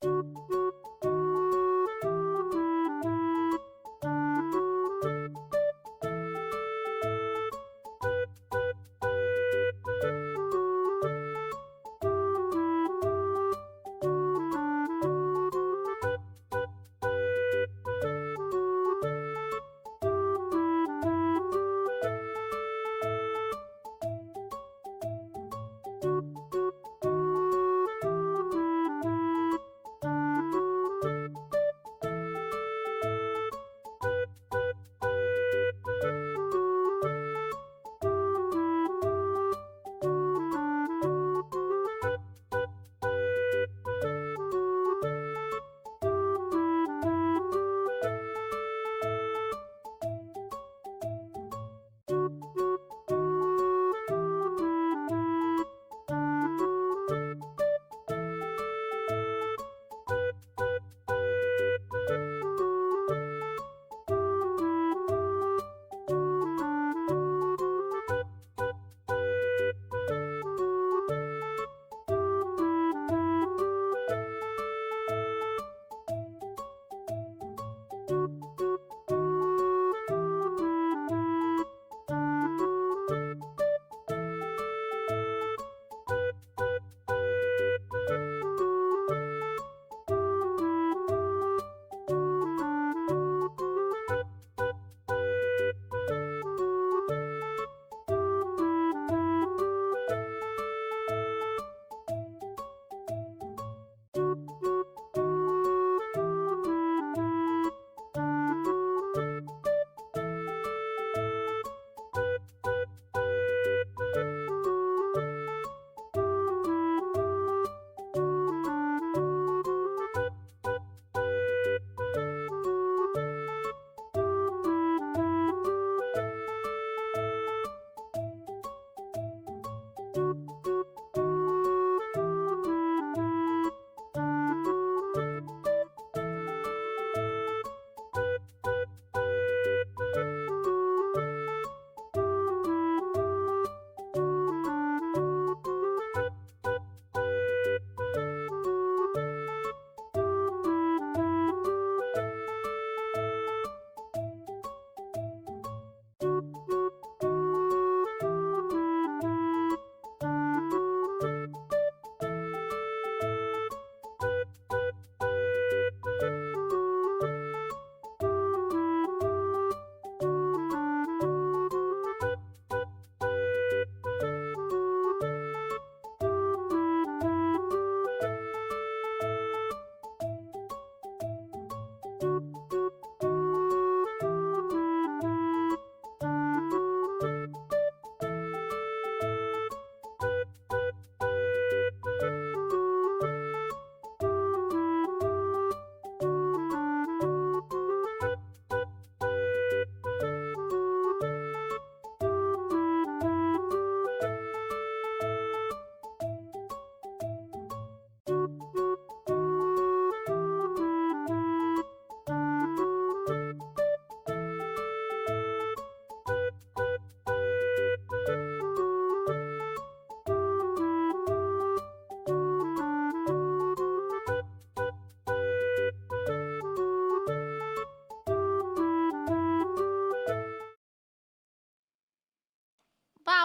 Ba,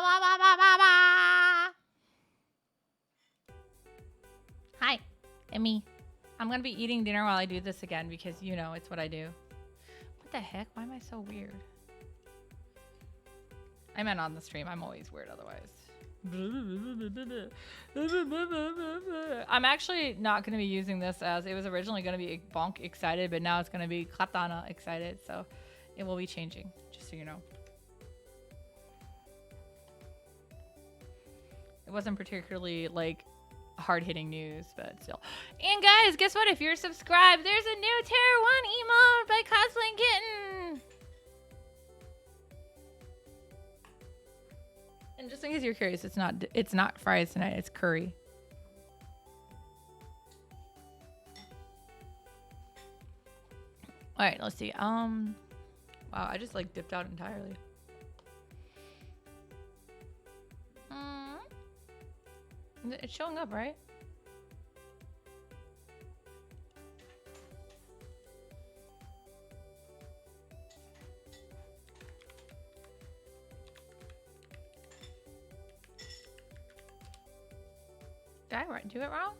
ba, ba, ba, ba, ba. Hi, Emmy. I'm gonna be eating dinner while I do this again because, you know, it's what I do. What the heck? Why am I so weird? I meant on the stream. I'm always weird otherwise. I'm actually not going to be using this as it was originally going to be bonk excited, but now it's going to be katana excited. So it will be changing, just so you know. It wasn't particularly like hard-hitting news, but still. And guys, guess what? If you're subscribed, there's a new Tier 1 emote by Cosplaying Kitten. And just in case you're curious, it's not fries tonight, it's curry. All right, let's see. Wow, I just like dipped out entirely. It's showing up, right? I do it wrong?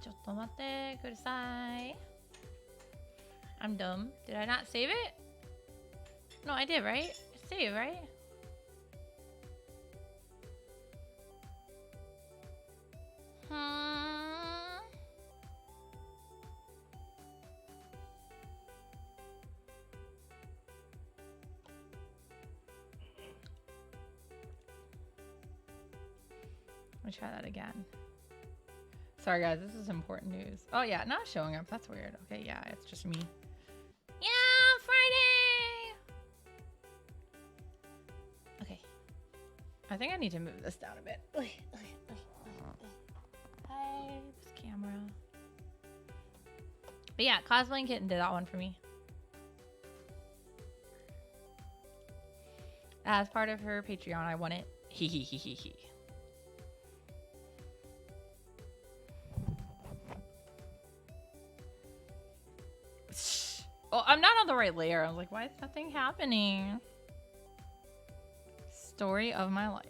ちょっと待ってください. I'm dumb. Did I not save it? No, I did, right? Save, right? Let me try that again. Sorry guys, this is important news. Oh yeah, not showing up. That's weird. Okay, yeah, it's just me. Yeah, Friday! Okay. I think I need to move this down a bit. Hi, this camera. But yeah, Cosplaying Kitten did that one for me. As part of her Patreon, I won it. Hee hee hee hee hee. Oh, I'm not on the right layer. I was like, why is nothing happening? Story of my life.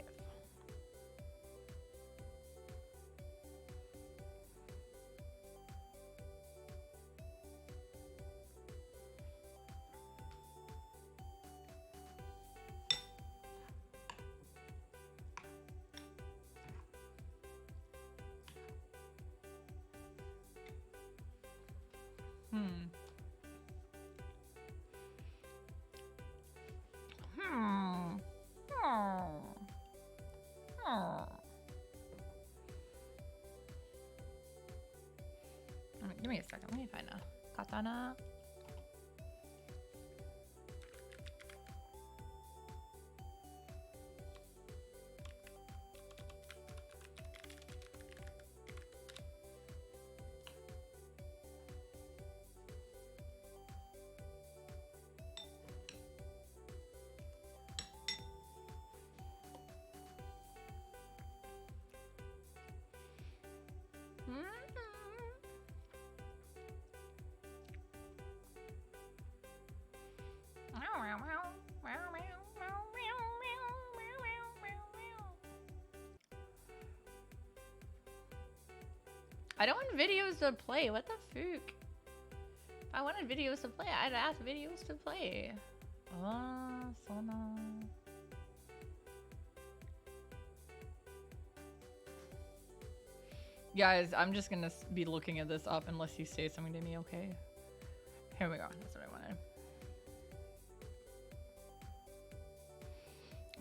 Give me a second. Let me find a katana. I don't want videos to play. What the fuck? If I wanted videos to play, I'd ask videos to play. Oh, so no. Guys, I'm just gonna be looking at this up unless you say something to me, okay? Here we go. That's what I wanted.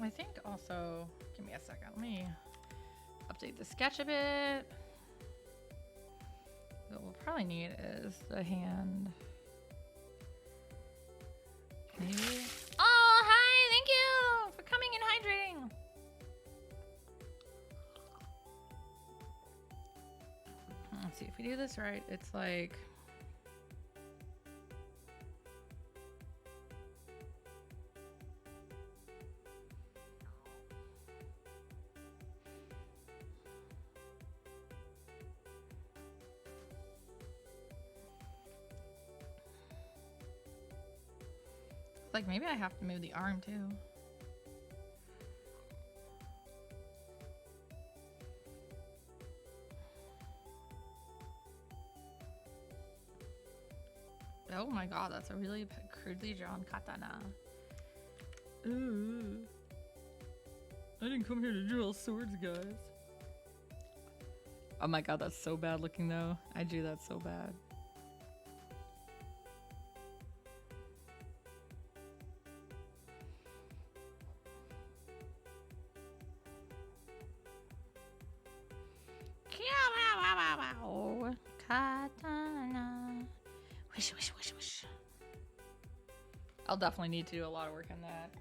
I think also, give me a second. Let me update the sketch a bit. What we'll probably need is the hand. Maybe. Oh, hi! Thank you for coming and hydrating. Let's see if we do this right. It's like. Like maybe I have to move the arm too. Oh my god, that's a really crudely drawn katana. Ooh. I didn't come here to draw swords, guys. Oh my god, that's so bad looking though. I drew that so bad. Katana. Wish, wish, wish, wish. I'll definitely need to do a lot of work on that.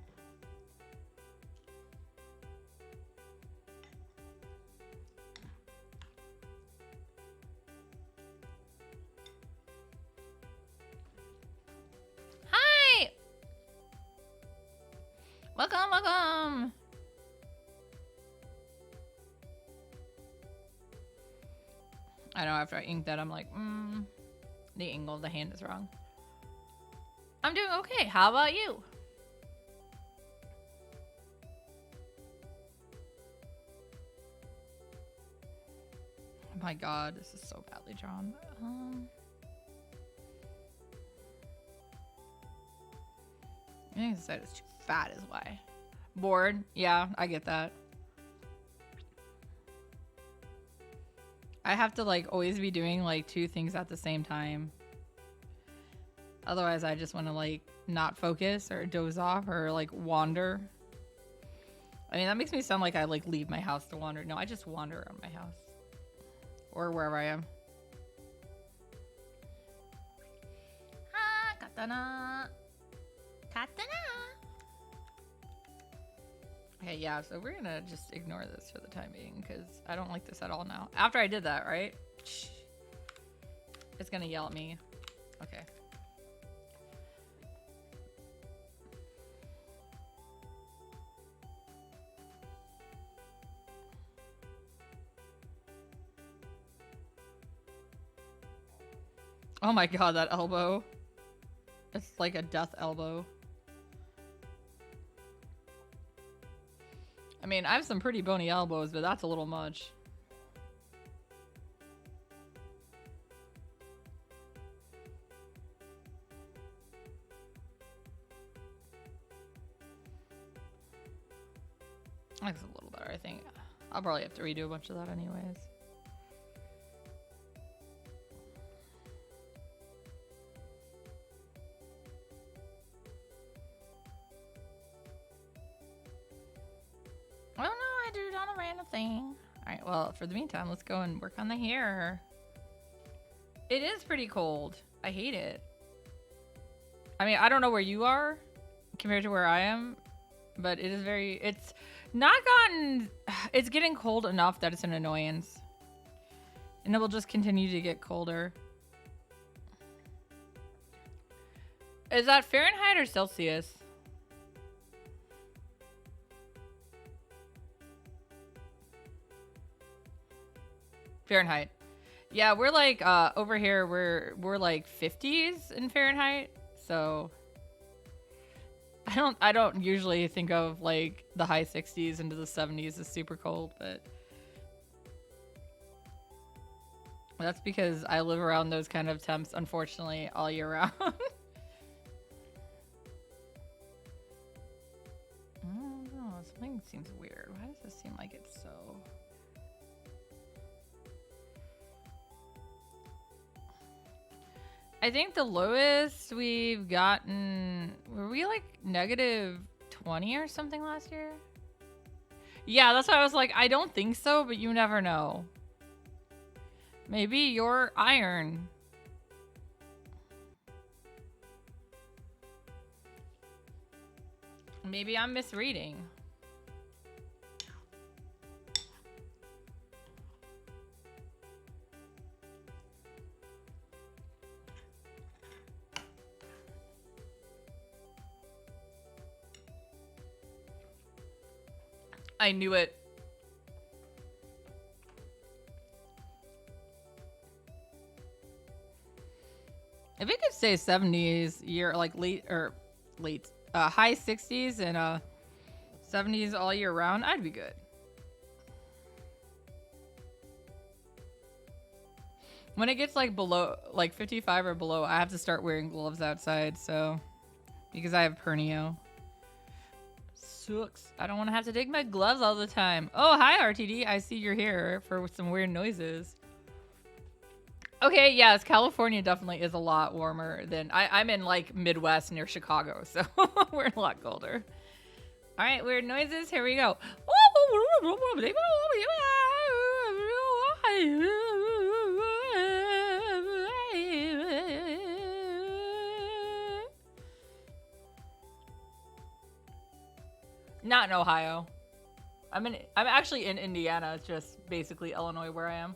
Hi! Welcome, welcome! I know after I ink that, I'm like, the angle of the hand is wrong. I'm doing okay. How about you? Oh my god, this is so badly drawn. I think the side is too fat is why. Bored? Yeah, I get that. I have to like always be doing like 2 things at the same time. Otherwise I just want to like not focus or doze off or like wander. I mean, that makes me sound like I like leave my house to wander. No, I just wander around my house. Or wherever I am. Ah, katana. Katana. Okay, yeah, so we're gonna just ignore this for the time being because I don't like this at all now. After I did that, right? It's gonna yell at me. Okay. Oh my god, that elbow. It's like a death elbow. I mean, I have some pretty bony elbows, but that's a little much. That's a little better, I think. I'll probably have to redo a bunch of that anyways. Oh no, I did it on a random thing. Alright, well, for the meantime, let's go and work on the hair. It is pretty cold. I hate it. I mean, I don't know where you are compared to where I am, but it is very... It's not gotten... It's getting cold enough that it's an annoyance. And it will just continue to get colder. Is that Fahrenheit or Celsius? Fahrenheit. Yeah, we're like over here we're like 50s in Fahrenheit. So I don't usually think of like the high 60s into the 70s as super cold, but that's because I live around those kind of temps unfortunately all year round. I don't know, something seems weird. Why does this seem like it's so... I think the lowest we've gotten... Were we like negative 20 or something last year? Yeah, that's why I was like, I don't think so, but you never know. Maybe you're iron. Maybe I'm misreading. I knew it. If it could say 70s year, like high 60s and 70s all year round, I'd be good. When it gets like below, like 55 or below, I have to start wearing gloves outside, so, because I have pernio. Sucks. I don't want to have to take my gloves all the time. Oh, hi, RTD. I see you're here for some weird noises. Okay, yes, California definitely is a lot warmer than... I'm in, like, Midwest near Chicago, so we're a lot colder. All right, weird noises. Here we go. Not in Ohio. I'm actually in Indiana. It's just basically Illinois where I am.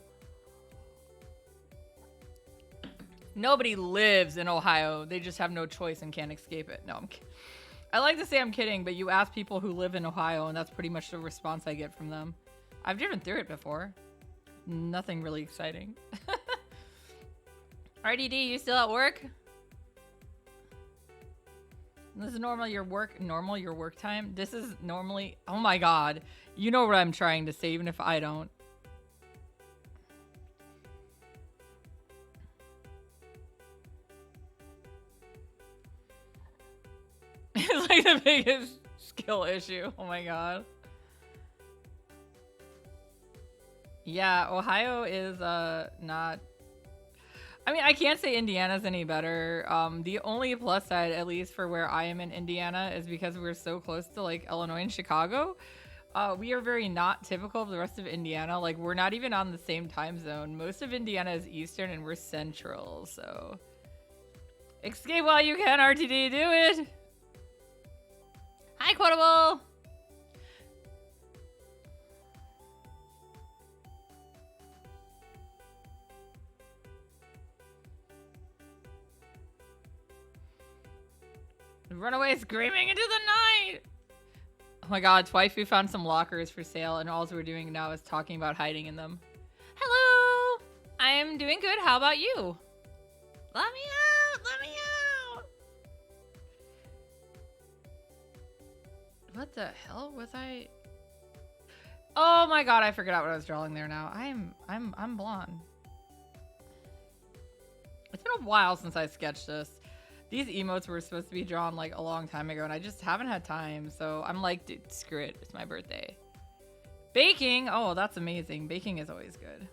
Nobody lives in Ohio. They just have no choice and can't escape it. No, I like to say I'm kidding, but you ask people who live in Ohio, and that's pretty much the response I get from them. I've driven through it before. Nothing really exciting. RDD, you still at work? This is normal your work time. This is normally, oh my god. You know what I'm trying to say, even if I don't. It's like the biggest skill issue. Oh my god. Yeah, Ohio is not. I mean, I can't say Indiana's any better. The only plus side, at least for where I am in Indiana, is because we're so close to like Illinois and Chicago. We are very not typical of the rest of Indiana. Like, we're not even on the same time zone. Most of Indiana is Eastern and we're Central, so. Escape while you can, RTD, do it! Hi, Quotable! Run away screaming into the night! Oh my god, twice we found some lockers for sale and all we're doing now is talking about hiding in them. Hello! I am doing good, how about you? Let me out! Let me out! What the hell was I? Oh my god, I forgot what I was drawing there now. I'm blonde. It's been a while since I sketched this. These emotes were supposed to be drawn like a long time ago and I just haven't had time. So I'm like, dude, screw it. It's my birthday. Baking. Oh, that's amazing. Baking is always good.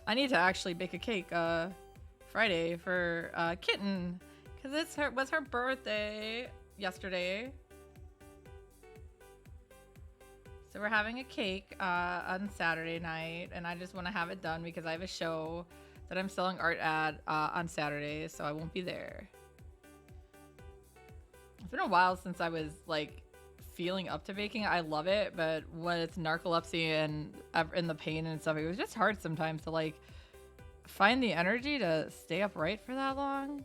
I need to actually bake a cake Friday for Kitten because it was her birthday yesterday. So we're having a cake on Saturday night and I just want to have it done because I have a show that I'm selling art at on Saturday, so I won't be there. It's been a while since I was like feeling up to baking. I love it, but when it's narcolepsy and the pain and stuff, it was just hard sometimes to like find the energy to stay upright for that long.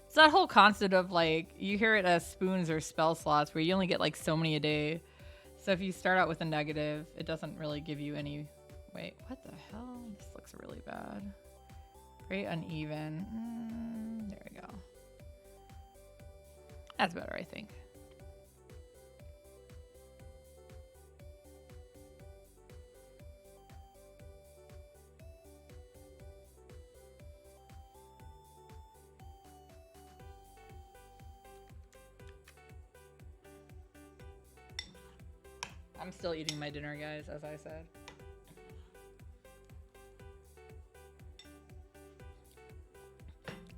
It's that whole concept of like, you hear it as spoons or spell slots where you only get like so many a day. So if you start out with a negative, it doesn't really give you any. Wait, what the hell? This looks really bad. Very uneven. There we go. That's better, I think. I'm still eating my dinner, guys, as I said.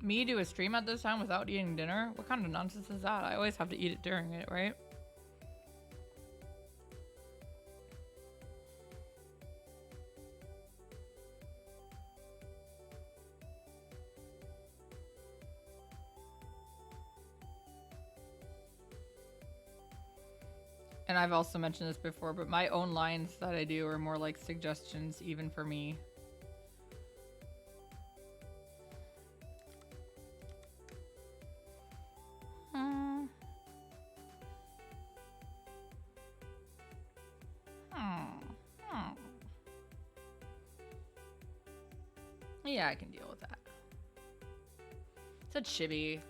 Me do a stream at this time without eating dinner? What kind of nonsense is that? I always have to eat it during it, right? And I've also mentioned this before, but my own lines that I do are more like suggestions even for me. Yeah, I can deal with that. It's a chibi.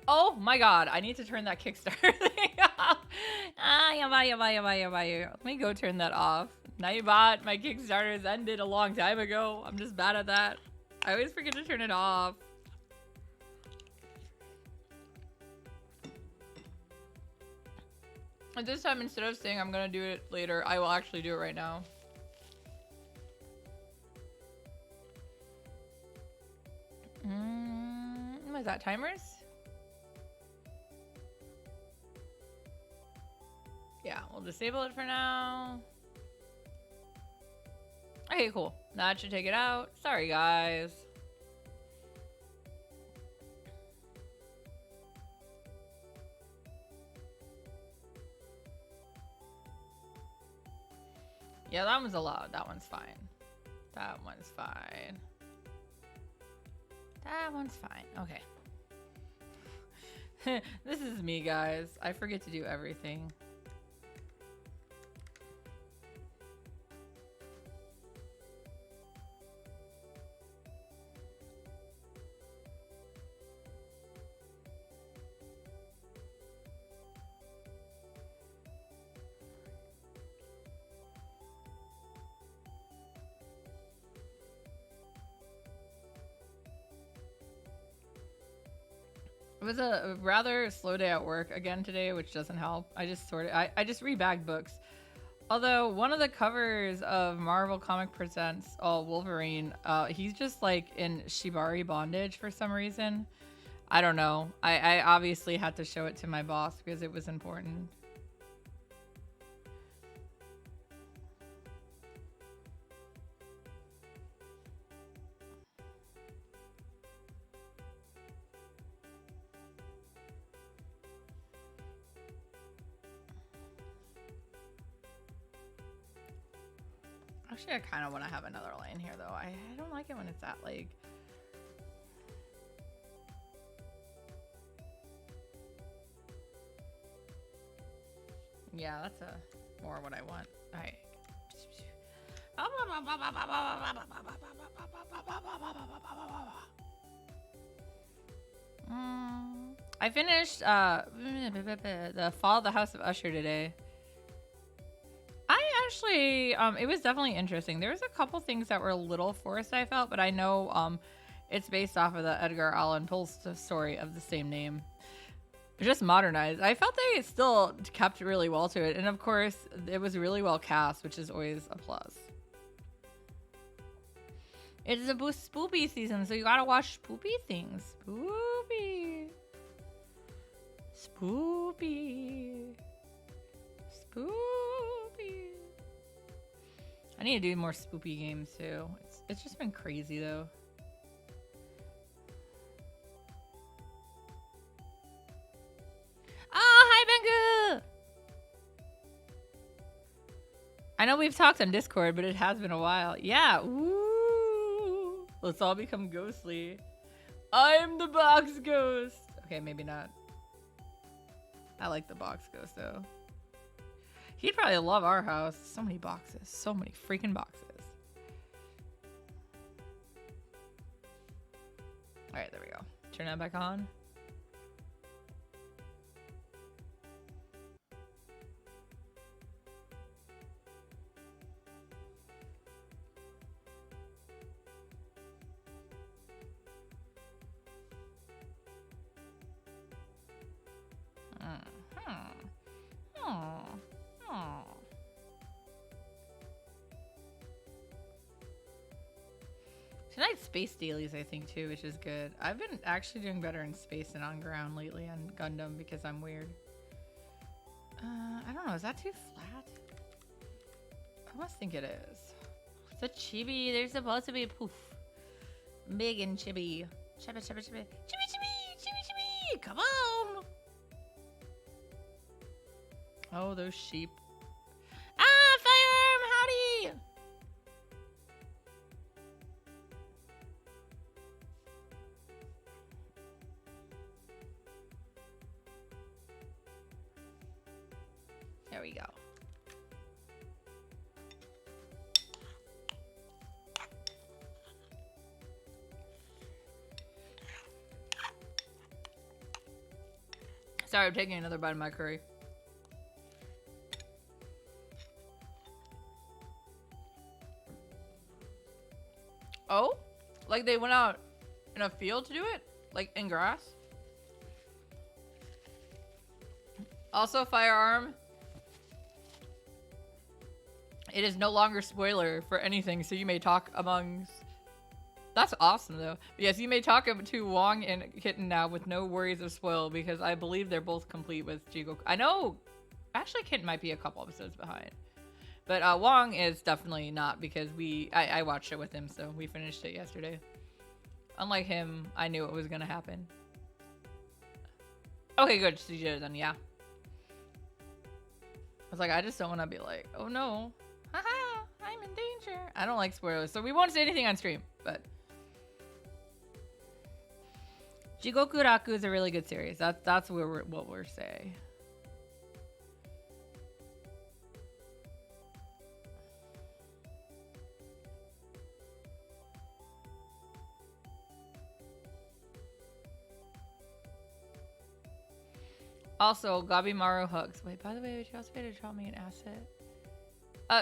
Oh my god, I need to turn that Kickstarter thing off. Let me go turn that off. Nightbot, my Kickstarter's ended a long time ago. I'm just bad at that. I always forget to turn it off. At this time, instead of saying I'm gonna do it later, I will actually do it right now. Was that timers? Yeah, we'll disable it for now. Okay, cool. That should take it out. Sorry, guys. Yeah, that one's allowed. That one's fine. That one's fine. That one's fine. Okay. This is me, guys. I forget to do everything. It was a rather slow day at work again today, which doesn't help. I just I just rebagged books. Although one of the covers of Marvel Comic Presents Wolverine, he's just like in Shibari bondage for some reason. I don't know. I obviously had to show it to my boss because it was important. Actually, I kind of want to have another lane here, though. I don't like it when it's that, like... Yeah, that's more what I want. All right. I finished the Fall of the House of Usher today. I actually, it was definitely interesting. There was a couple things that were a little forced, I felt, but I know it's based off of the Edgar Allan Poe story of the same name. Just modernized. I felt they still kept really well to it. And of course, it was really well cast, which is always a plus. It's a spoopy season, so you gotta watch spoopy things. Spoopy. Spoopy. Spoopy. I need to do more spoopy games too. It's just been crazy though. Oh, hi Bengu! I know we've talked on Discord, but it has been a while. Yeah, ooh. Let's all become ghostly. I'm the box ghost. Okay, maybe not. I like the box ghost though. He'd probably love our house. So many boxes. So many freaking boxes. Alright, there we go. Turn that back on. Tonight's space dailies, I think, too, which is good. I've been actually doing better in space than on ground lately on Gundam because I'm weird. I don't know. Is that too flat? I must think it is. It's a chibi. There's supposed to be a poof. Big and chibi. Chibi, chibi, chibi. Chibi, chibi, chibi, chibi. Come on. Oh, those sheep. Ah, firearm, howdy. There we go. Sorry, I'm taking another bite of my curry. Oh? Like they went out in a field to do it? Like in grass? Also, firearm. It is no longer spoiler for anything, so you may talk amongst... That's awesome, though. But yes, you may talk to Wong and Kitten now with no worries of spoil, because I believe they're both complete with Jigo. I know... Actually, Kitten might be a couple episodes behind. But Wong is definitely not, because I watched it with him, so we finished it yesterday. Unlike him, I knew it was going to happen. Okay, good. She did it then, yeah. I was like, I just don't want to be like, oh no. Haha, I'm in danger. I don't like spoilers, so we won't say anything on stream, but... Jigoku Raku is a really good series. That's what we're saying. Also, Gabimaru hugs. Wait, by the way, would you also be able to draw me an asset?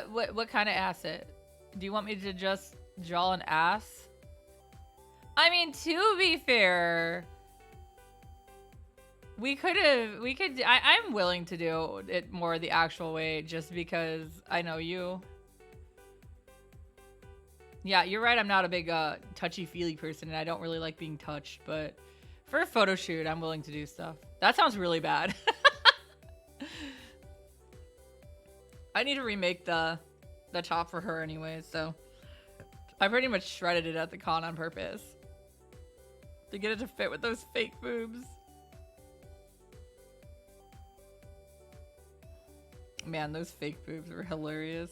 What kind of asset? Do you want me to just draw an ass? I mean, to be fair, We could have. We could. I'm willing to do it more the actual way, just because I know you. Yeah, you're right. I'm not a big touchy-feely person, and I don't really like being touched. But for a photo shoot, I'm willing to do stuff. That sounds really bad. I need to remake the top for her anyway, so I pretty much shredded it at the con on purpose to get it to fit with those fake boobs. Man, those fake boobs were hilarious.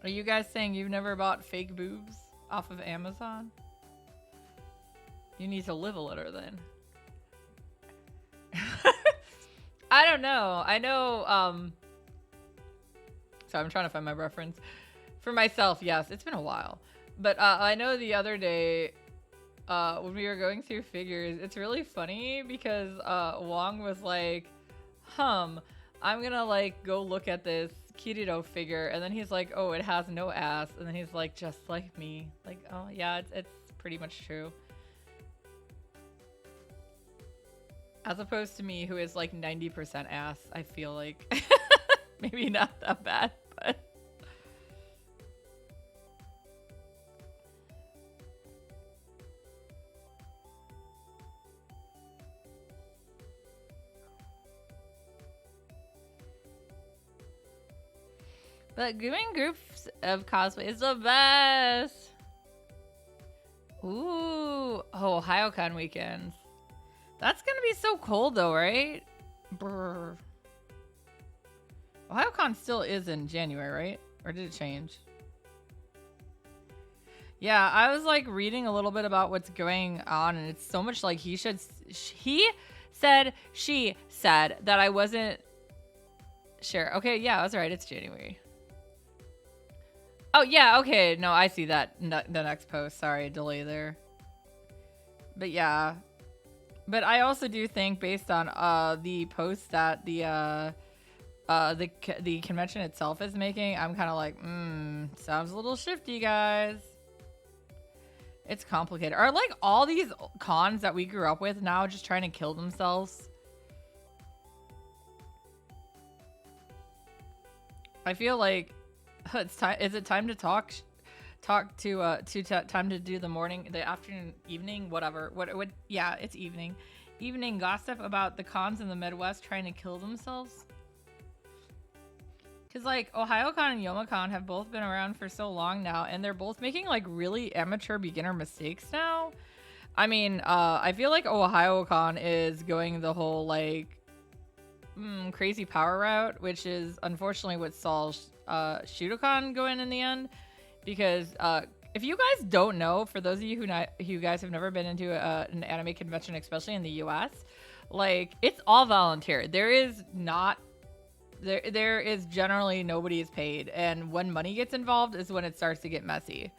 Are you guys saying you've never bought fake boobs off of Amazon? You need to live a little then. I don't know. I know, so I'm trying to find my reference. For myself, yes, it's been a while. But I know the other day, when we were going through figures, it's really funny because Wong was like, I'm gonna like go look at this Kirito figure, and then he's like, oh, it has no ass, and then he's like, just like me. Like, oh yeah, it's pretty much true. As opposed to me, who is like 90% ass, I feel like. Maybe not that bad, but... But doing groups of cosplay is the best! Ooh, oh, Ohiocon weekends. That's gonna be so cold though, right? Brr. Ohiocon still is in January, right? Or did it change? Yeah, I was like reading a little bit about what's going on, and it's so much like she said that I wasn't sure. Okay, yeah, I was right. It's January. Oh, yeah, okay. No, I see that. The next post. Sorry, delay there. But yeah. But I also do think, based on the post that the convention itself is making, I'm kind of like, sounds a little shifty, guys. It's complicated. Are like all these cons that we grew up with now just trying to kill themselves? I feel like it's time. Is it time to talk time to do the morning, the afternoon, evening, whatever. What? Yeah, it's evening. Evening gossip about the cons in the Midwest trying to kill themselves. Because, like, Ohiocon and Youmacon have both been around for so long now, and they're both making, like, really amateur beginner mistakes now. I mean, I feel like Ohiocon is going the whole, like, crazy power route, which is, unfortunately, what saw Shudokon go in the end. Because, if you guys don't know, for those of you who guys have never been into an anime convention, especially in the US, like, it's all volunteer. There is not... There is generally nobody is paid, and when money gets involved is when it starts to get messy.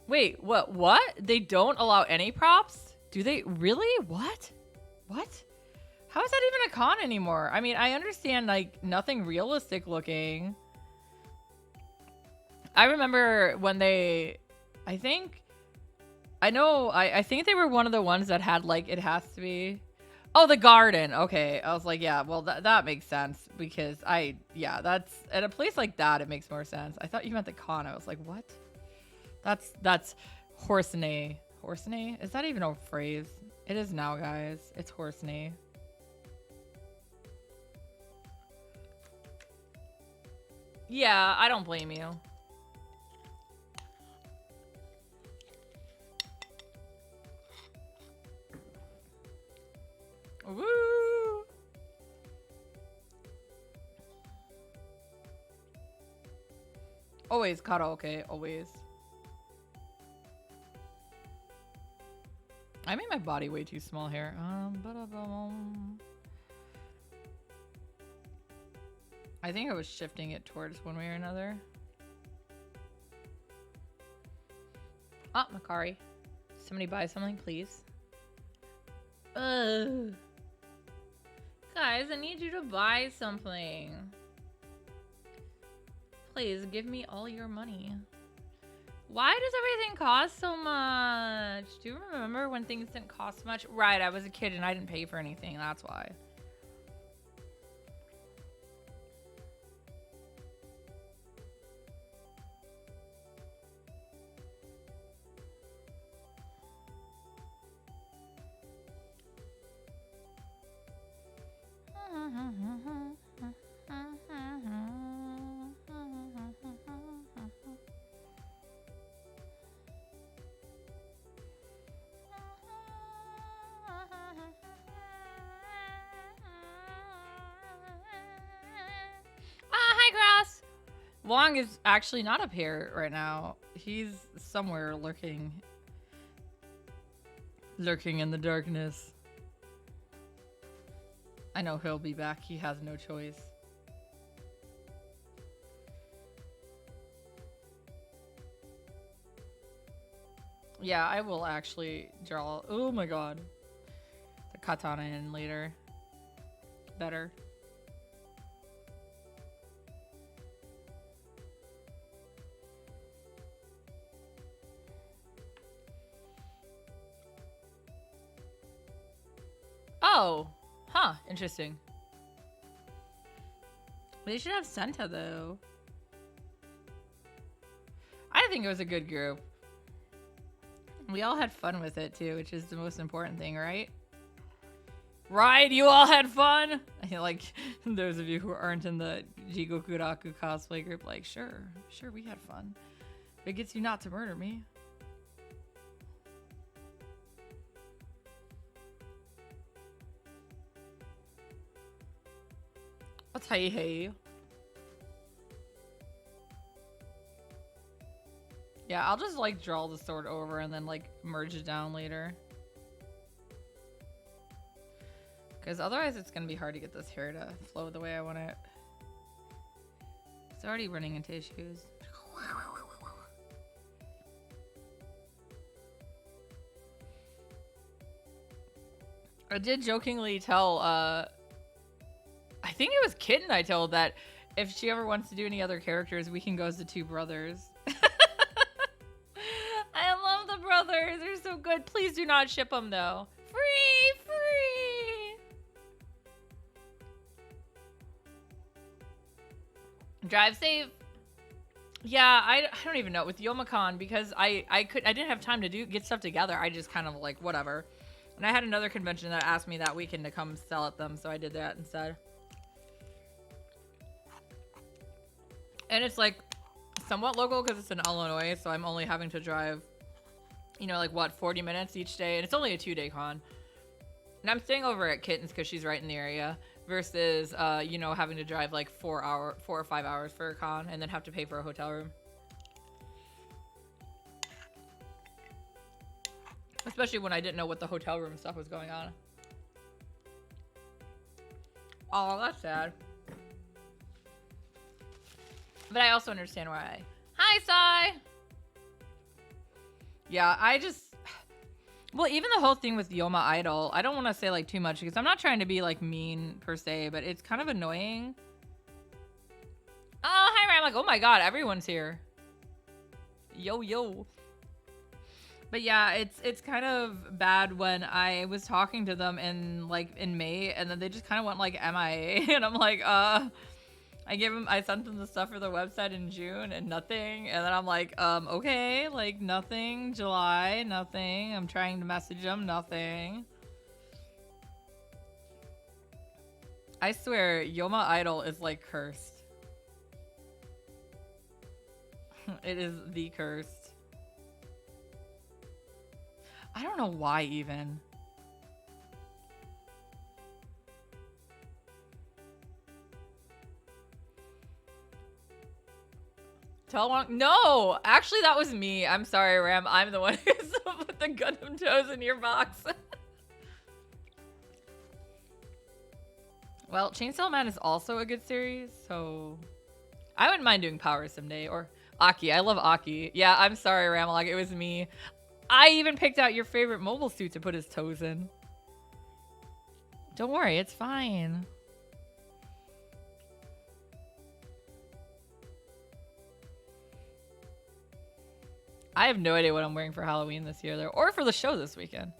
Wait, what? They don't allow any props? Do they really? What? How is that even a con anymore? I mean, I understand, like, nothing realistic looking. I remember when they, I think they were one of the ones that had, like, it has to be... Oh, the garden. Okay. I was like, yeah, well, that makes sense because that's at a place like that, it makes more sense. I thought you meant the con. I was like, what? That's horsenay. Horsenay? Is that even a phrase? It is now, guys. It's horsenay. Yeah, I don't blame you. Woo! Always karaoke, always. I made my body way too small here. I think I was shifting it towards one way or another. Ah, Makari. Somebody buy something, please. Ugh. Guys, I need you to buy something. Please, give me all your money. Why does everything cost so much? Do you remember when things didn't cost much? Right, I was a kid and I didn't pay for anything. That's why. Hi, Grass. Wong is actually not up here right now. He's somewhere lurking in the darkness. I know he'll be back. He has no choice. Yeah, I will actually draw. Oh my god. The katana in later. Better. Oh. Huh. Interesting. They should have Senta, though. I think it was a good group. We all had fun with it, too, which is the most important thing, right? Right? You all had fun? Like, those of you who aren't in the Jigokuraku cosplay group, like, sure, we had fun. It gets you not to murder me. What's hey? Yeah, I'll just like draw the sword over and then like merge it down later. Because otherwise it's going to be hard to get this hair to flow the way I want it. It's already running into issues. I did jokingly tell, I think it was Kitten I told that if she ever wants to do any other characters, we can go as the two brothers. I love the brothers. They're so good. Please do not ship them, though. Free! Drive safe. Yeah, I don't even know with Youmacon because I didn't have time to get stuff together. I just kind of like whatever. And I had another convention that asked me that weekend to come sell at them, so I did that instead. And it's like somewhat local because it's in Illinois, so I'm only having to drive, you know, like what, 40 minutes each day, and it's only a 2-day con. And I'm staying over at Kitten's because she's right in the area, versus, you know, having to drive like 4 or 5 hours for a con and then have to pay for a hotel room. Especially when I didn't know what the hotel room stuff was going on. Oh, that's sad. But I also understand why. Hi, Sai! Yeah, I just... Well, even the whole thing with Yoma Idol, I don't want to say like too much because I'm not trying to be like mean per se, but it's kind of annoying. Oh, hi, Ryan. I'm like, oh my god, everyone's here. Yo. But yeah, it's kind of bad when I was talking to them in May, and then they just kind of went like MIA, and I'm like, I sent them the stuff for the website in June and nothing, and then I'm like, okay, like nothing, July, nothing. I'm trying to message them, nothing. I swear, Yoma Idol is like cursed. It is the cursed. I don't know why even. No, actually that was me. I'm sorry, Ram. I'm the one who put the Gundam toes in your box. Well, Chainsaw Man is also a good series, so I wouldn't mind doing Power someday. Or Aki. I love Aki. Yeah, I'm sorry, Ramalog. It was me. I even picked out your favorite mobile suit to put his toes in. Don't worry, it's fine. I have no idea what I'm wearing for Halloween this year, though, or for the show this weekend.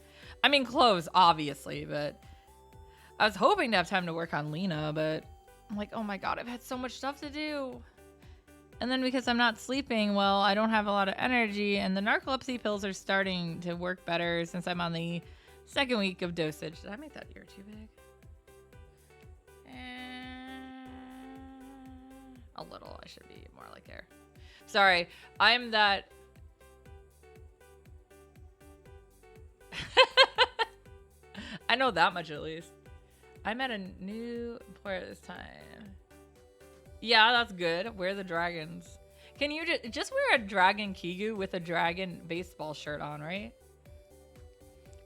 I mean, clothes, obviously, but I was hoping to have time to work on Lena, but I'm like, oh my god, I've had so much stuff to do. And then because I'm not sleeping well, I don't have a lot of energy, and the narcolepsy pills are starting to work better since I'm on the second week of dosage. Did I make that ear too big? A little. I should be more like there. Sorry, I'm that. I know that much at least. I met a new employer this time. Yeah, that's good. Wear the dragons. Can you just wear a dragon Kigu with a dragon baseball shirt on, right?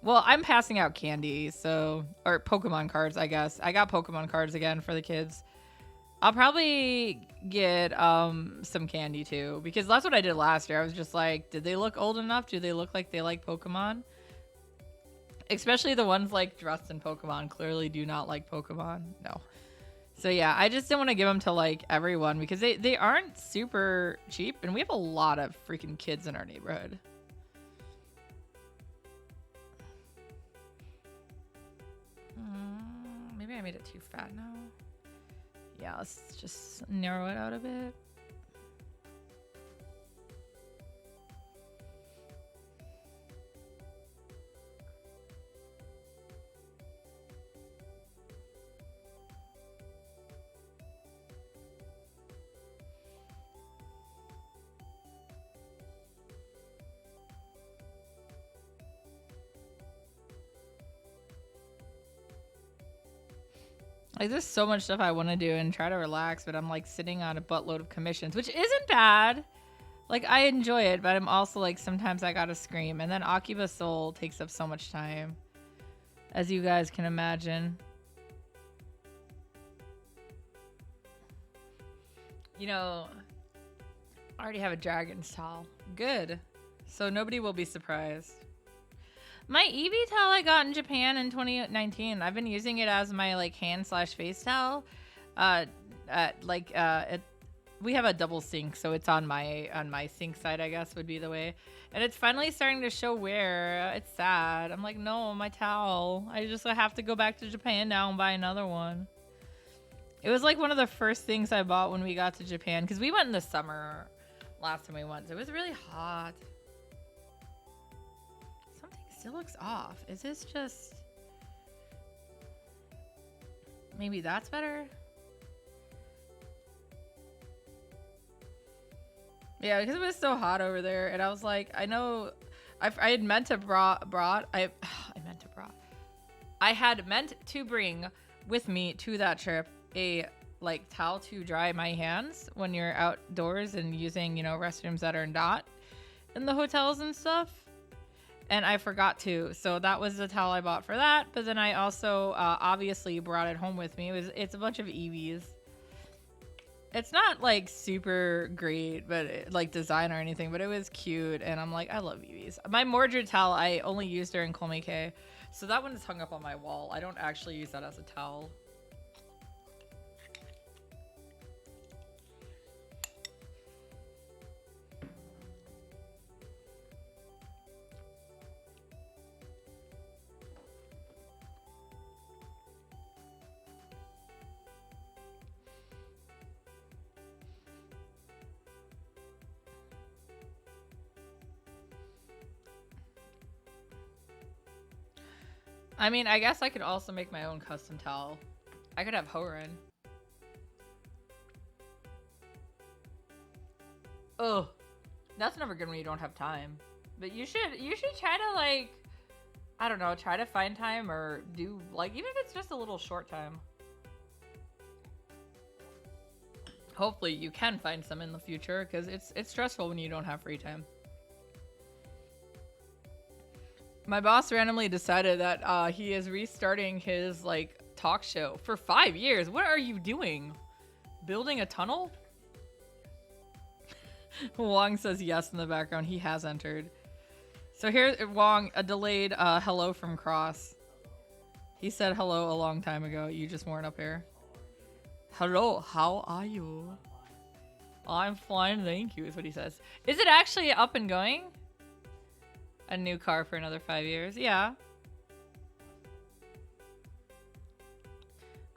Well, I'm passing out candy, so... Or Pokemon cards, I guess. I got Pokemon cards again for the kids. I'll probably get some candy, too. Because that's what I did last year. I was just like, did they look old enough? Do they look like they like Pokemon? Especially the ones, like, dressed in Pokemon clearly do not like Pokemon. No. So, yeah, I just didn't want to give them to, like, everyone. Because they aren't super cheap. And we have a lot of freaking kids in our neighborhood. Maybe I made it too fat now. Yeah, let's just narrow it out a bit. Like, there's so much stuff I want to do and try to relax, but I'm, like, sitting on a buttload of commissions, which isn't bad. Like, I enjoy it, but I'm also, like, sometimes I gotta scream. And then Akiba Soul takes up so much time, as you guys can imagine. You know, I already have a dragon's towel. Good. So nobody will be surprised. My Eevee towel I got in Japan in 2019. I've been using it as my like hand/face towel. We have a double sink, so it's on my sink side, I guess would be the way. And it's finally starting to show wear. It's sad. I'm like, no, my towel. I have to go back to Japan now and buy another one. It was like one of the first things I bought when we got to Japan, because we went in the summer last time we went. So it was really hot. It looks off. Is this just... Maybe that's better? Yeah, because it was so hot over there, and I was like, I know... I had meant to I had meant to bring with me to that trip a like towel to dry my hands when you're outdoors and using, you know, restrooms that are not in the hotels and stuff. And I forgot to, so that was the towel I bought for that. But then I also obviously brought it home with me. It's a bunch of Eevees. It's not like super great, but like design or anything. But it was cute, and I'm like, I love Eevees. My Mordred towel I only used during Komike, so that one is hung up on my wall. I don't actually use that as a towel. I mean, I guess I could also make my own custom towel. I could have Horan. Ugh. That's never good when you don't have time. But you should try to, like, I don't know, try to find time or do, like, even if it's just a little short time. Hopefully you can find some in the future, because it's stressful when you don't have free time. My boss randomly decided that he is restarting his, like, talk show for 5 years. What are you doing? Building a tunnel? Wong says yes in the background. He has entered. So here's Wong, a delayed hello from Cross. He said hello a long time ago. You just weren't up here. Hello, how are you? I'm fine, thank you, is what he says. Is it actually up and going? A new car for another 5 years? Yeah.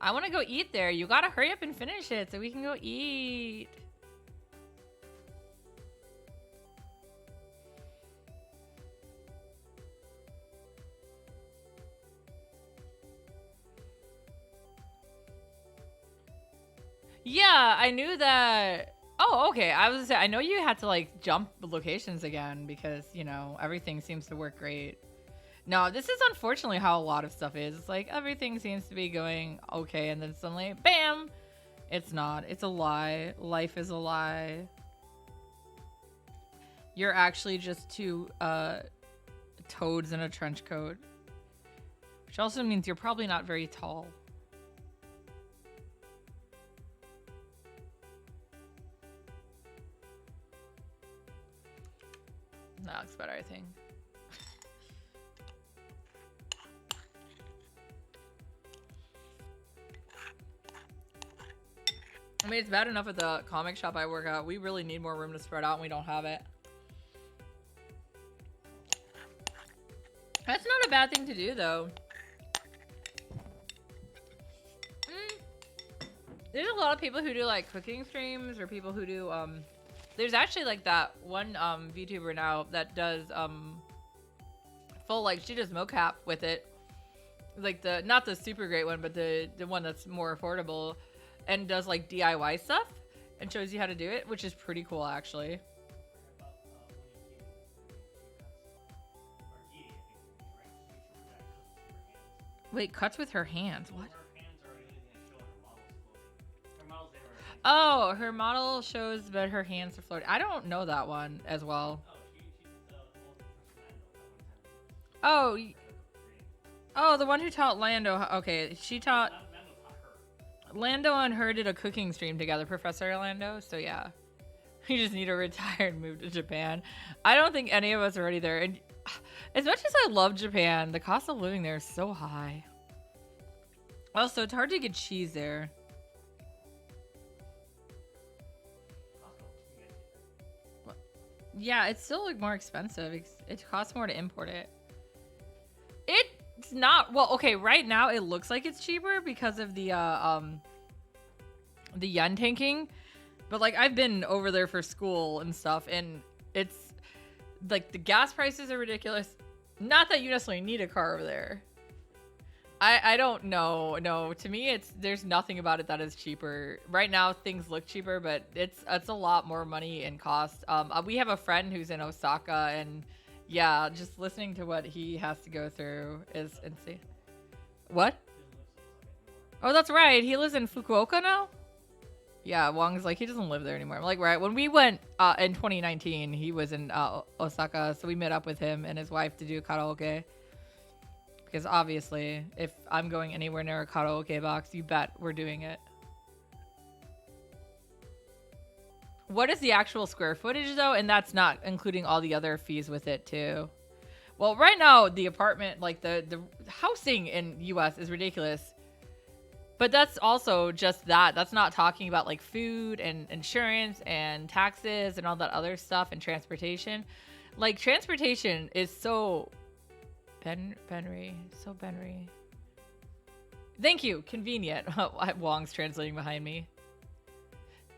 I want to go eat there. You gotta hurry up and finish it so we can go eat. Yeah, I knew that. Oh, okay. I was gonna say, I know you had to like jump locations again because, you know, everything seems to work great. No, this is unfortunately how a lot of stuff is. It's like everything seems to be going okay, and then suddenly, bam! It's not. It's a lie. Life is a lie. You're actually just two toads in a trench coat. Which also means you're probably not very tall. That looks better, I think. I mean, it's bad enough at the comic shop I work at. We really need more room to spread out, and we don't have it. That's not a bad thing to do, though. There's a lot of people who do, like, cooking streams, or people who do, there's actually, like, that one, VTuber now that does, full, like, she does mocap with it. Like, not the super great one, but the one that's more affordable. And does, like, DIY stuff. And shows you how to do it, which is pretty cool, actually. Wait, cuts with her hands? What? Oh, her model shows, but her hands are floating. I don't know that one as well. Oh, the one who taught Lando. Okay, she taught... Lando and her did a cooking stream together, Professor Lando, so yeah. You just need to retire and move to Japan. I don't think any of us are already there. And as much as I love Japan, the cost of living there is so high. Also, it's hard to get cheese there. Yeah, it's still like more expensive. It costs more to import it. It's not, well, okay, right now it looks like it's cheaper because of the yen tanking. But like I've been over there for school and stuff, and it's like the gas prices are ridiculous. Not that you necessarily need a car over there. I don't know. No, to me there's nothing about it that is cheaper. Right now things look cheaper, but it's a lot more money and cost. We have a friend who's in Osaka, and yeah, just listening to what he has to go through is insane. What? Oh, that's right. He lives in Fukuoka now? Yeah, Wong's like, he doesn't live there anymore. I'm like, right. When we went in 2019, he was in Osaka, so we met up with him and his wife to do karaoke. Because obviously, if I'm going anywhere near a karaoke box, you bet we're doing it. What is the actual square footage, though? And that's not including all the other fees with it, too. Well, right now, the apartment, like the housing in US is ridiculous. But that's also just that. That's not talking about, like, food and insurance and taxes and all that other stuff and transportation. Like, transportation is so... Benry. So Benry. Thank you. Convenient. Wong's translating behind me.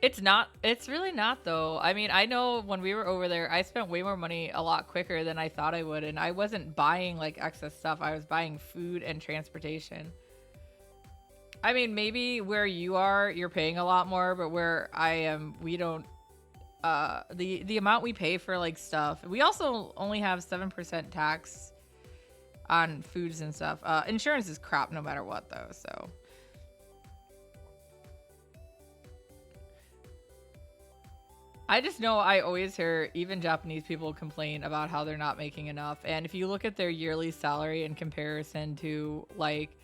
It's not. It's really not, though. I mean, I know when we were over there, I spent way more money a lot quicker than I thought I would. And I wasn't buying, like, excess stuff. I was buying food and transportation. I mean, maybe where you are, you're paying a lot more. But where I am, we don't. The amount we pay for, like, stuff. We also only have 7% tax on foods and stuff. Insurance is crap no matter what, though, so. I just know I always hear even Japanese people complain about how they're not making enough. And if you look at their yearly salary in comparison to, like,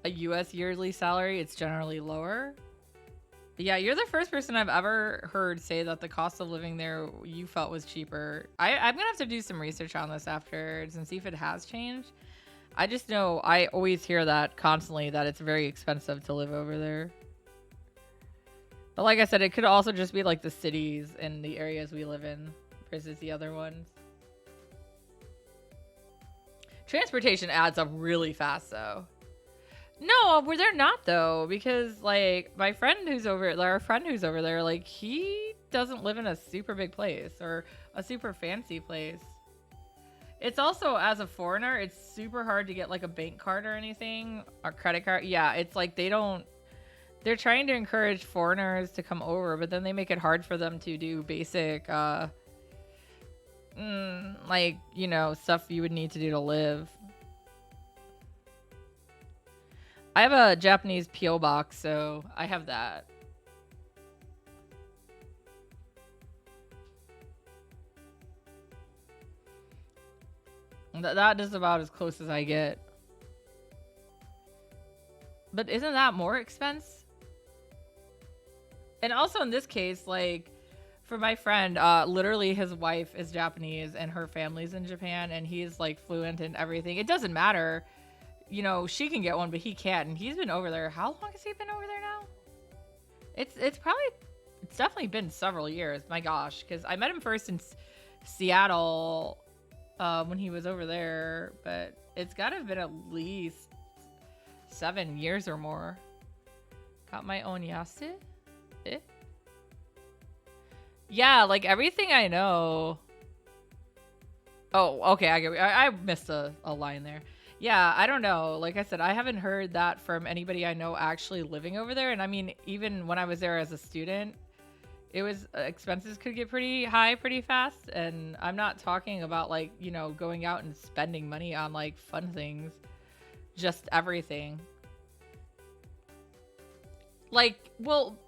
a US yearly salary, it's generally lower. Yeah, you're the first person I've ever heard say that the cost of living there you felt was cheaper. I'm gonna have to do some research on this afterwards and see if it has changed. I just know I always hear that constantly, that it's very expensive to live over there. But like I said, it could also just be like the cities and the areas we live in versus the other ones. Transportation adds up really fast though. No, well, they're not though, because like my friend who's over, our friend who's over there, like he doesn't live in a super big place or a super fancy place. It's also, as a foreigner, it's super hard to get like a bank card or anything, or credit card. Yeah, it's like they don't. They're trying to encourage foreigners to come over, but then they make it hard for them to do basic, like, you know, stuff you would need to do to live. I have a Japanese P.O. box, so I have that. That is about as close as I get. But isn't that more expense? And also in this case, like, for my friend, literally his wife is Japanese and her family's in Japan, and he's like fluent in everything. It doesn't matter. You know, she can get one, but he can't. And he's been over there. How long has he been over there now? It's definitely been several years. My gosh, because I met him first in Seattle when he was over there, but it's got to have been at least 7 years or more. Got my own yase? Eh? Yeah, like everything I know. Oh, okay. I missed a line there. Yeah, I don't know. Like I said, I haven't heard that from anybody I know actually living over there. And I mean, even when I was there as a student, it was expenses could get pretty high pretty fast. And I'm not talking about like, you know, going out and spending money on like fun things, just everything. Like, well,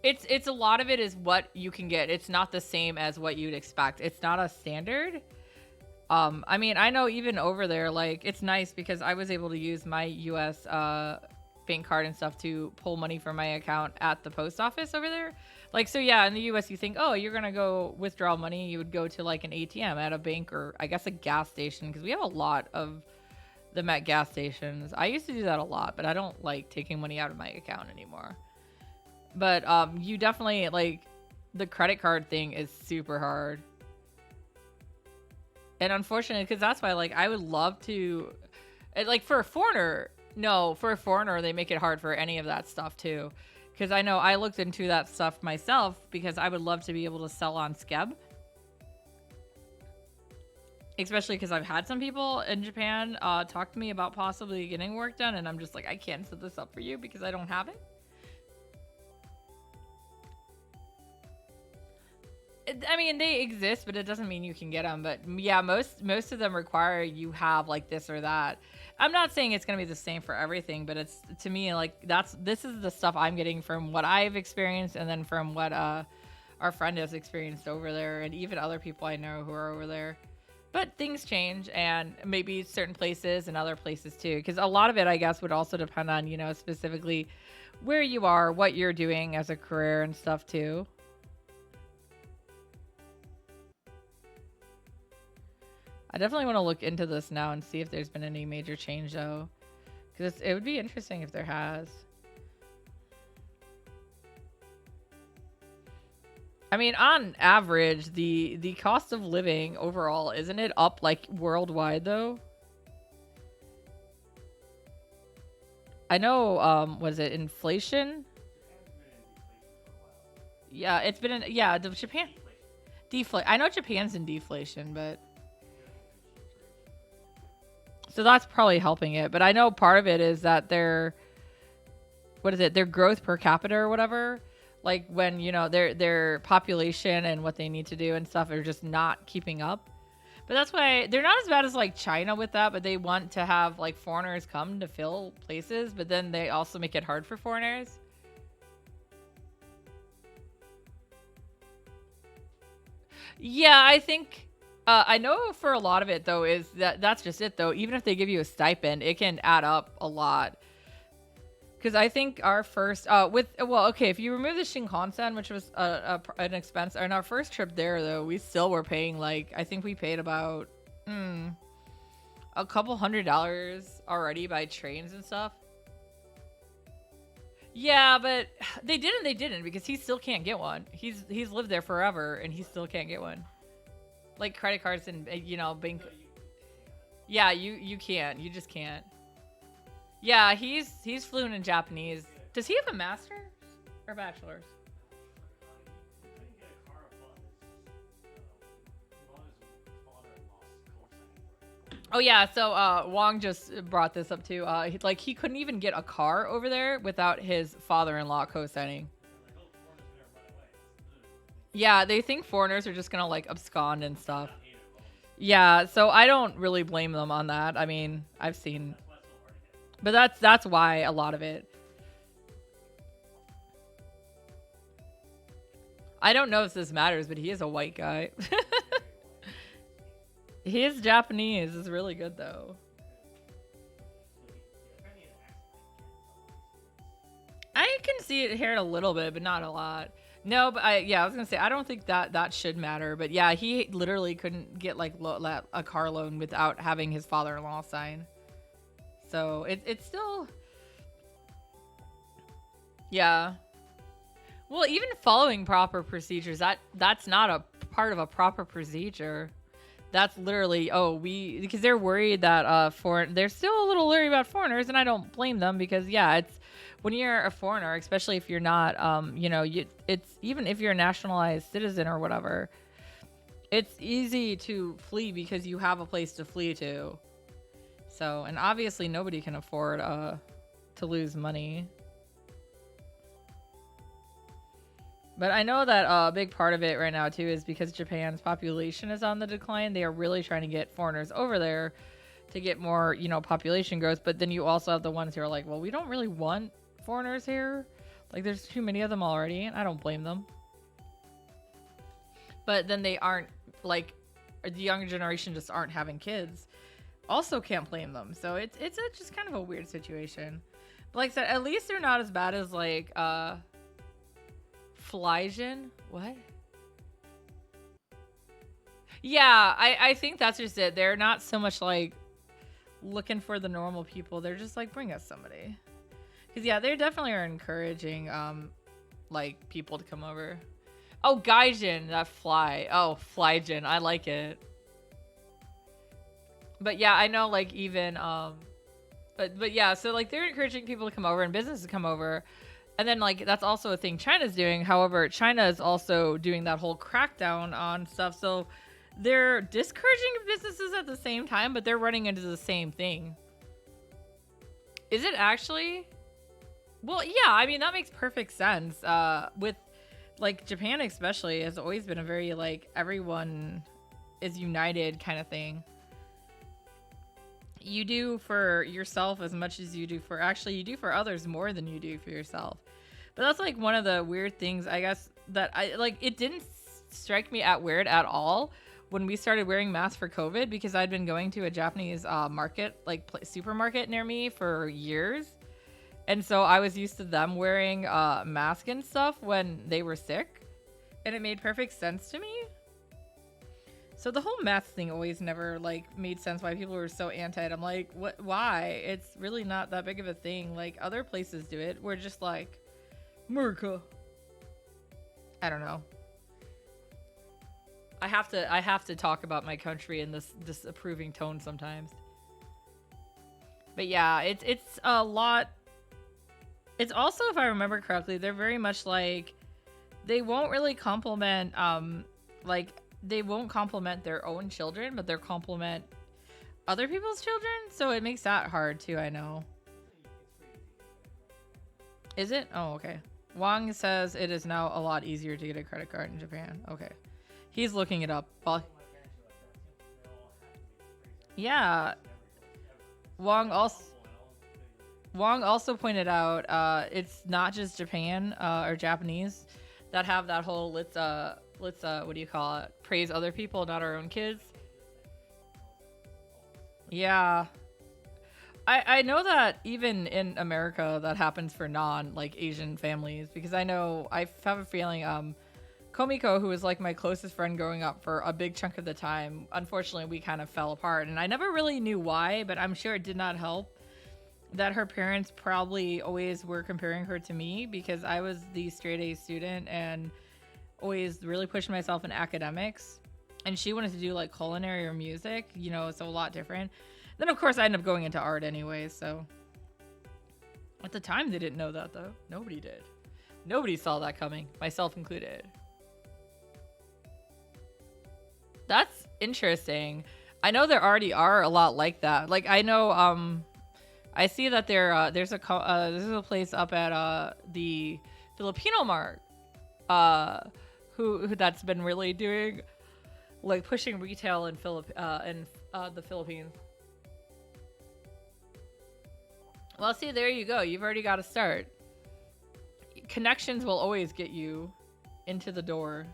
it's a lot of it is what you can get. It's not the same as what you'd expect. It's not a standard. I mean, I know even over there, like, it's nice because I was able to use my US bank card and stuff to pull money from my account at the post office over there. Like, so yeah, in the US, you think, oh, you're gonna go withdraw money. You would go to like an ATM at a bank or I guess a gas station because we have a lot of them at gas stations. I used to do that a lot, but I don't like taking money out of my account anymore. But you definitely, like, the credit card thing is super hard. And unfortunately, because that's why, like, I would love to, like, for a foreigner, no, for a foreigner, they make it hard for any of that stuff, too. Because I know I looked into that stuff myself because I would love to be able to sell on Skeb. Especially because I've had some people in Japan talk to me about possibly getting work done, and I'm just like, I can't set this up for you because I don't have it. I mean, they exist, but it doesn't mean you can get them. But yeah, most of them require you have like this or that. I'm not saying it's gonna be the same for everything, but it's, to me, like, this is the stuff I'm getting from what I've experienced, and then from what our friend has experienced over there, and even other people I know who are over there. But things change, and maybe certain places and other places too, because a lot of it, I guess, would also depend on, you know, specifically where you are, what you're doing as a career and stuff too. I definitely want to look into this now and see if there's been any major change, though. Because it would be interesting if there has. I mean, on average, the cost of living overall, isn't it up, like, worldwide, though? I know, was it inflation? Yeah, it's been in, yeah, the Japan, deflate. I know Japan's in deflation, but... So that's probably helping it. But I know part of it is that what is it? Their growth per capita or whatever. Like when, you know, their population and what they need to do and stuff are just not keeping up. But that's why they're not as bad as like China with that, but they want to have like foreigners come to fill places, but then they also make it hard for foreigners. Yeah, I think I know for a lot of it though is that's just it though. Even if they give you a stipend, it can add up a lot. Because I think our first okay, if you remove the Shinkansen, which was an expense, and our first trip there though, we still were paying like, I think we paid about a couple $100 already by trains and stuff. Yeah, but they didn't because he still can't get one. He's lived there forever and he still can't get one. Like credit cards and bank. Yeah, you can't. You just can't. Yeah, he's fluent in Japanese. Does he have a master's or bachelor's? Oh yeah, so Wong just brought this up too. He couldn't even get a car over there without his father-in-law co-signing. Yeah, they think foreigners are just gonna like abscond and stuff. Yeah, so I don't really blame them on that. I mean, I've seen, but that's why a lot of it. I don't know if this matters, but he is a white guy. He is Japanese. Is really good though. I can see it here a little bit, but not a lot. No, but I was gonna say I don't think that should matter. But yeah, he literally couldn't get like a car loan without having his father-in-law sign. So it's still, yeah. Well, even following proper procedures, that's not a part of a proper procedure. That's literally, because they're worried that they're still a little leery about foreigners, and I don't blame them because yeah, it's when you're a foreigner, especially if you're not it's even if you're a nationalized citizen or whatever, it's easy to flee because you have a place to flee to. So, and obviously nobody can afford to lose money. But I know that a big part of it right now too is because Japan's population is on the decline. They are really trying to get foreigners over there to get more, population growth. But then you also have the ones who are like, well, we don't really want foreigners here. Like, there's too many of them already, and I don't blame them. But then they aren't like the younger generation just aren't having kids. Also, can't blame them. So it's just kind of a weird situation. But like I said, at least they're not as bad as like Flysian? What? Yeah, I think that's just it. They're not so much like looking for the normal people. They're just like, bring us somebody. Because yeah, they definitely are encouraging like people to come over. Oh, Gaijin, that fly. Oh, Flyjin. I like it. But yeah, I know like even but yeah, so like they're encouraging people to come over and businesses to come over. And then, like, that's also a thing China's doing. However, China is also doing that whole crackdown on stuff. So they're discouraging businesses at the same time, but they're running into the same thing. Is it actually? Well, yeah, I mean, that makes perfect sense. With, like, Japan especially has always been a very, like, everyone is united kind of thing. You do for yourself as much as you do for, actually, you do for others more than you do for yourself. But that's like one of the weird things, I guess, that I like. It didn't strike me at weird at all when we started wearing masks for COVID because I'd been going to a Japanese market, like supermarket near me for years. And so I was used to them wearing masks and stuff when they were sick. And it made perfect sense to me. So the whole mask thing always never like made sense why people were so anti it. I'm like, what? Why? It's really not that big of a thing. Like other places do it. We're just like, America. I don't know. I have to talk about my country in this disapproving tone sometimes. But yeah, it's a lot. It's also, if I remember correctly, they're very much like they won't really compliment like they won't compliment their own children, but they'll compliment other people's children. So it makes that hard too, I know. Is it? Oh, okay. Wang says it is now a lot easier to get a credit card in Japan. Okay. He's looking it up. Well, yeah. Wang also pointed out it's not just Japan or Japanese that have that whole let's what do you call it? Praise other people, not our own kids. Yeah. I know that even in America that happens for non like Asian families because I know I have a feeling Komiko, who was like my closest friend growing up for a big chunk of the time, unfortunately we kind of fell apart and I never really knew why, but I'm sure it did not help. that her parents probably always were comparing her to me because I was the straight A student and always really pushed myself in academics. And she wanted to do like culinary or music, you know, so a lot different. Then, of course, I ended up going into art anyway. So at the time, they didn't know that though. Nobody did. Nobody saw that coming, myself included. That's interesting. I know there already are a lot like that. Like I know, I see that there's a place up at the Filipino Mart, who that's been really doing like pushing retail in the Philippines. Well, see, there you go. You've already got to start. Connections will always get you into the door.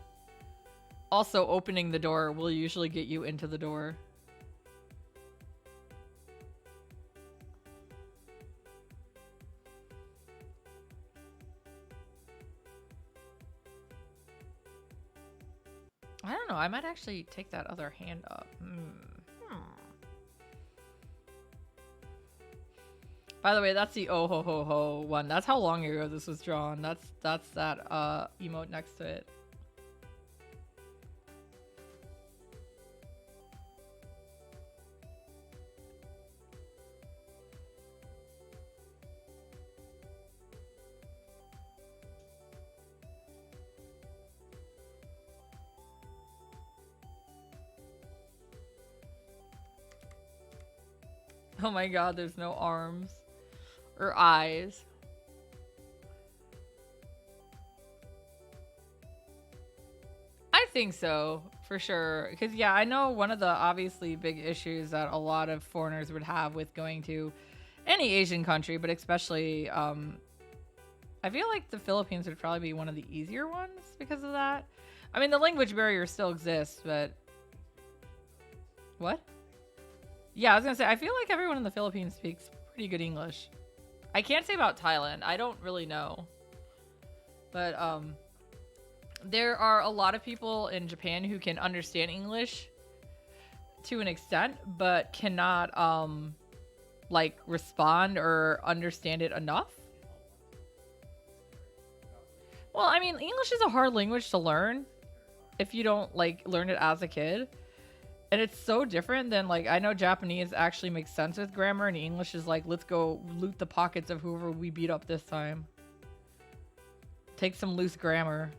Also, opening the door will usually get you into the door. I don't know. I might actually take that other hand up. By the way, that's the oh ho ho ho one. That's how long ago this was drawn. That's that emote next to it. Oh my god, there's no arms or eyes. I think so, for sure. Because, yeah, I know one of the obviously big issues that a lot of foreigners would have with going to any Asian country, but especially, I feel like the Philippines would probably be one of the easier ones because of that. I mean, the language barrier still exists, but. What? Yeah, I was gonna say, I feel like everyone in the Philippines speaks pretty good English. I can't say about Thailand. I don't really know. But, there are a lot of people in Japan who can understand English to an extent, but cannot, like, respond or understand it enough. Well, I mean, English is a hard language to learn if you don't, like, learn it as a kid. And it's so different than, like, I know Japanese actually makes sense with grammar, and English is like, let's go loot the pockets of whoever we beat up this time. Take some loose grammar.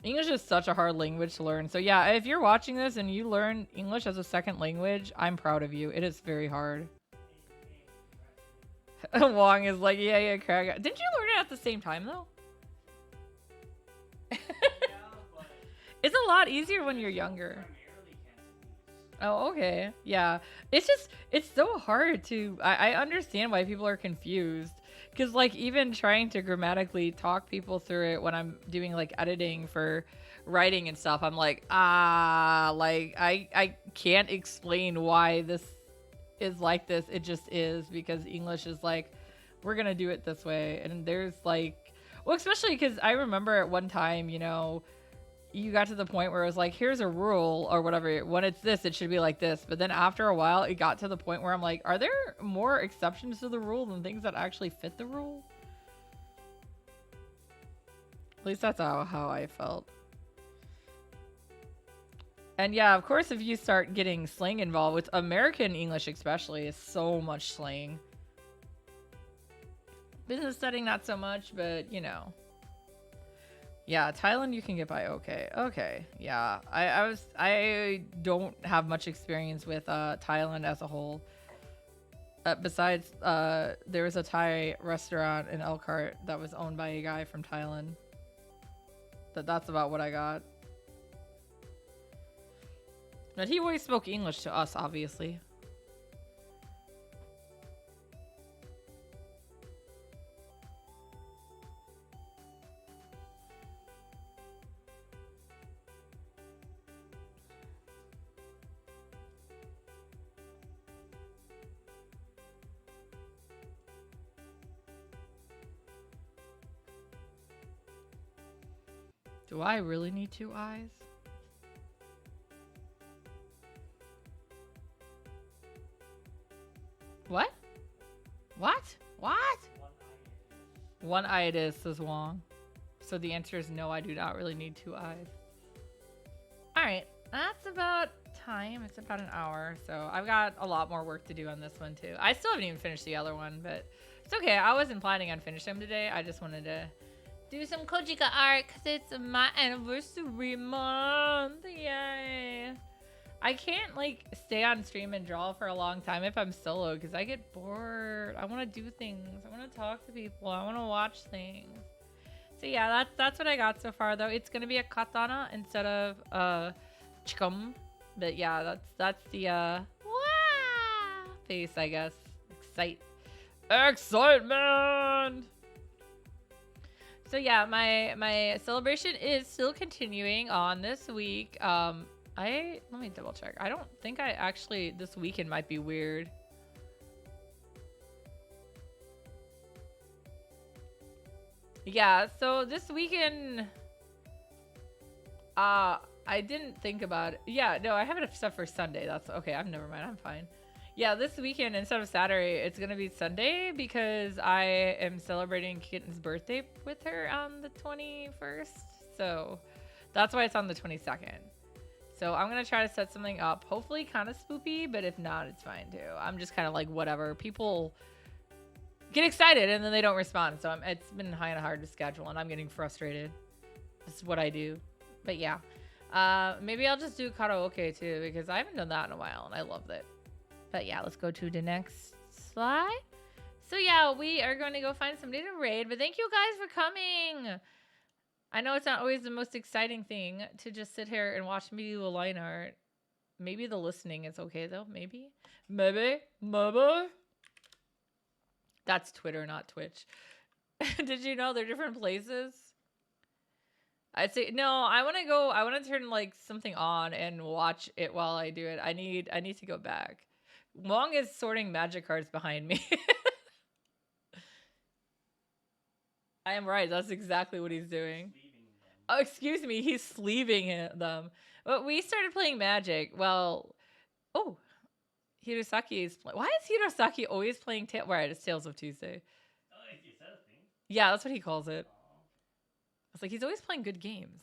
English is such a hard language to learn. So yeah, if you're watching this and you learn English as a second language, I'm proud of you. It is very hard. Wong is like, yeah, Craig. Didn't you learn it at the same time, though? It's a lot easier when you're younger. Oh, okay. Yeah. It's so hard to, I understand why people are confused. Because, like, even trying to grammatically talk people through it when I'm doing, like, editing for writing and stuff, I'm like, like, I can't explain why this is like this. It just is, because English is like, we're going to do it this way. And there's, like, well, especially because I remember at one time, you know, you got to the point where it was like, here's a rule or whatever. When it's this, it should be like this. But then after a while, it got to the point where I'm like, are there more exceptions to the rule than things that actually fit the rule? At least that's how I felt. And yeah, of course, if you start getting slang involved, with American English especially, is so much slang. Business setting, not so much, but you know. Yeah, Thailand you can get by okay. Okay, yeah. I don't have much experience with Thailand as a whole. Besides, there was a Thai restaurant in Elkhart that was owned by a guy from Thailand. That's about what I got. But he always spoke English to us, obviously. Do I really need two eyes? One itis, says Wong. So the answer is no, I do not really need two eyes. All right, that's about time. It's about an hour, so I've got a lot more work to do on this one too. I still haven't even finished the other one, but it's okay. I wasn't planning on finishing them today. I just wanted to do some Kojika art because it's my anniversary month. Yay! I can't like stay on stream and draw for a long time if I'm solo because I get bored. I want to do things. I want to talk to people. I want to watch things. So yeah, that's what I got so far though. It's gonna be a katana instead of chikum. But yeah, that's the wah face, I guess. Excitement. So yeah, my celebration is still continuing on this week. Let me double check. I don't think I actually, this weekend might be weird. Yeah, so this weekend, I didn't think about it. Yeah, no, I have it set for Sunday. That's okay. Never mind. I'm fine. Yeah, this weekend instead of Saturday, it's gonna be Sunday because I am celebrating Kitten's birthday with her on the 21st. So that's why it's on the 22nd. So I'm going to try to set something up, hopefully kind of spoopy, but if not, it's fine too. I'm just kind of like, whatever. People get excited and then they don't respond. So it's been kind of hard to schedule and I'm getting frustrated. This is what I do. But yeah, maybe I'll just do karaoke too because I haven't done that in a while and I love it. But yeah, let's go to the next slide. So yeah, we are going to go find somebody to raid, but thank you guys for coming. I know it's not always the most exciting thing to just sit here and watch me do a line art. Maybe the listening is okay though. Maybe. That's Twitter, not Twitch. Did you know they're different places? I'd say no. I want to turn like something on and watch it while I do it. I need to go back. Wong is sorting magic cards behind me. I am right. That's exactly what he's doing. Oh, excuse me. He's sleeving them. But we started playing Magic. Well, oh, Hirosaki is. Why is Hirosaki always playing Right, it's Tales of Tuesday. Oh, is that a thing? Yeah, that's what he calls it. It's like he's always playing good games.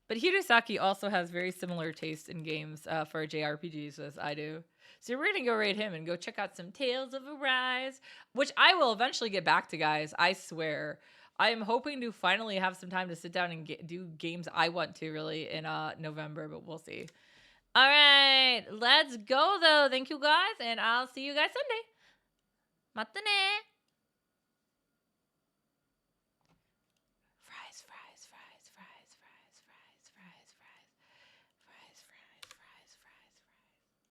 But Hirosaki also has very similar taste in games for JRPGs as I do. So we're going to go raid him and go check out some Tales of Arise, which I will eventually get back to, guys. I swear. I am hoping to finally have some time to sit down and do games I want to really in November, but we'll see. All right, let's go though. Thank you guys, and I'll see you guys Sunday. Mata ne.